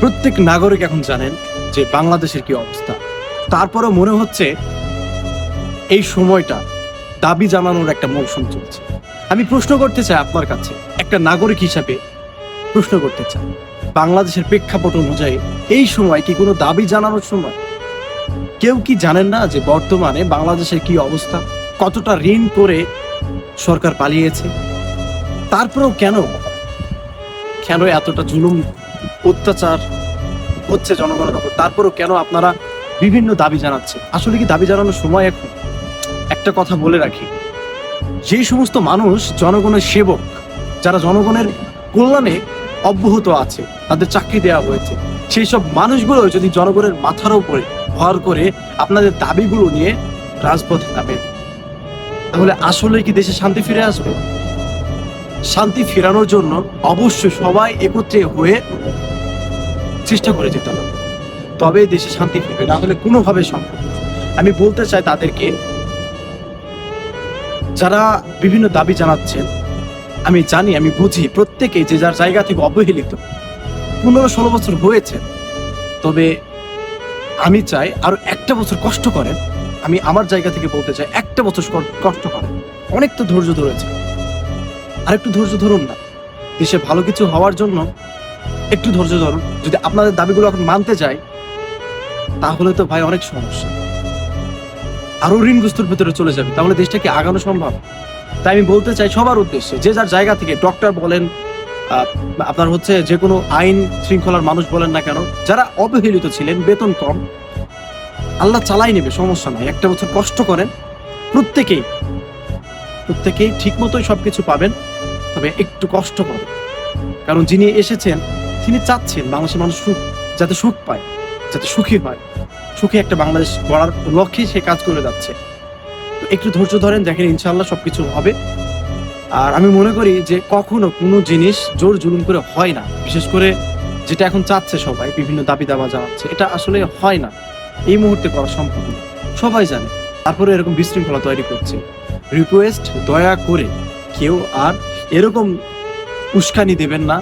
প্রত্যেক নাগরিক এখন জানেন যে বাংলাদেশের কি অবস্থা। তারপরেও মনে হচ্ছে এই সময়টা দাবি জানানোর একটা মৌসুম চলছে। আমি প্রশ্ন করতে চাই আপনার কাছে, একটা নাগরিক হিসাবে প্রশ্ন করতে চাই, বাংলাদেশের প্রেক্ষাপট অনুযায়ী এই সময় কি কোনো দাবি জানানোর সময়? কেউ কি জানেন না যে বর্তমানে বাংলাদেশের কি অবস্থা, কতটা ঋণ করে সরকার পালিয়েছে? তারপরেও কেন কেন এতটা জুলুম অত্যাচার হচ্ছে জনগণের উপর? তারপরেও কেন আপনারা বিভিন্ন দাবি জানাচ্ছেন? আসলে কি দাবি জানানোর সময় এখন? একটা কথা বলে রাখি, যে সমস্ত মানুষ জনগণের সেবক, যারা জনগণের কল্যাণে অব্যাহত আছে, তাদের চাকরি দেওয়া হয়েছে, সেই সব মানুষগুলো যদি জনগণের মাথার উপরে ভর করে আপনাদের দাবিগুলো নিয়ে রাজপথে নামেন, তাহলে আসলে কি দেশে শান্তি ফিরে আসবে? শান্তি ফেরানোর জন্য অবশ্যই সবাই একত্রে হয়ে চেষ্টা করে যেতে হবে, তবে দেশে শান্তি ফিরবে, না হলে কোনোভাবে সম্ভব না। আমি বলতে চাই তাদেরকে, যারা বিভিন্ন দাবি জানাচ্ছেন, আমি জানি, আমি বুঝি প্রত্যেকে যে যার জায়গা থেকে অবহেলিত, 15-16 বছর হয়েছে, তবে আমি চাই আরো একটা বছর কষ্ট করেন। আমি আমার জায়গা থেকে বলতে চাই, একটা বছর কষ্ট করেন। অনেক তো ধৈর্য ধরেছে, আর একটু ধৈর্য ধরুন না। দেশে ভালো কিছু হওয়ার জন্য একটু ধৈর্য ধরুন। যদি আপনাদের দাবিগুলো এখন মানতে যায়, তাহলে তো ভাই অনেক সমস্যা, আরো ঋণগ্রস্তর ভেতরে চলে যাবে, তাহলে দেশটা কি আগানো সম্ভব? তাই আমি বলতে চাই সবার উদ্দেশ্যে, যে যার জায়গা থেকে, ডক্টর বলেন, আপনার হচ্ছে যে কোনো আইন শৃঙ্খলার মানুষ বলেন না কেন, যারা অবহেলিত ছিলেন, বেতন কম, আল্লাহ চালাই নেবে, সমস্যা নাই। একটা বছর কষ্ট করেন, প্রত্যেকেই ঠিক মতোই সবকিছু পাবেন, তবে একটু কষ্ট করেন। কারণ যিনি এসেছেন, তিনি চাচ্ছেন বাংলাদেশের মানুষ যাতে সুখ পায়, যাতে সুখী হয়, সুখী একটা বাংলাদেশ গড়ার লক্ষ্যে সে কাজ করে যাচ্ছে। তো একটু ধৈর্য ধরেন, দেখেন ইনশাআল্লাহ সবকিছু হবে। আর আমি মনে করি যে কখনো কোনো জিনিস জোর জুলুম করে হয় না, বিশেষ করে যেটা এখন চাচ্ছে সবাই, বিভিন্ন দাবি দাবা জানাচ্ছে, এটা আসলে হয় না, এই মুহূর্তে করা সম্ভব না, সবাই জানে। তারপরে এরকম বিশৃঙ্খলা তৈরি করছে। রিকোয়েস্ট, দয়া করে কেউ আর এরকম উস্কানি দেবেন না।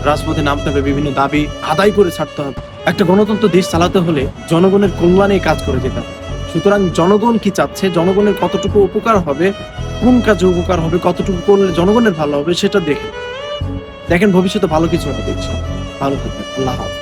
রাজপথে নামতে হবে, বিভিন্ন দাবি আদায় করে ছাড়তে হবে। একটা গণতন্ত্র দেশ চালাতে হলে জনগণের কল্যাণে কাজ করে যেতে হবে। সুতরাং জনগণ কি চাচ্ছে, জনগণের কতটুকু উপকার হবে, কোন কাজে উপকার হবে, কতটুকু করলে জনগণের ভালো হবে, সেটা দেখেন, ভবিষ্যতে ভালো কিছু হবে। ভালো থাকবেন। আল্লাহ হাফেজ।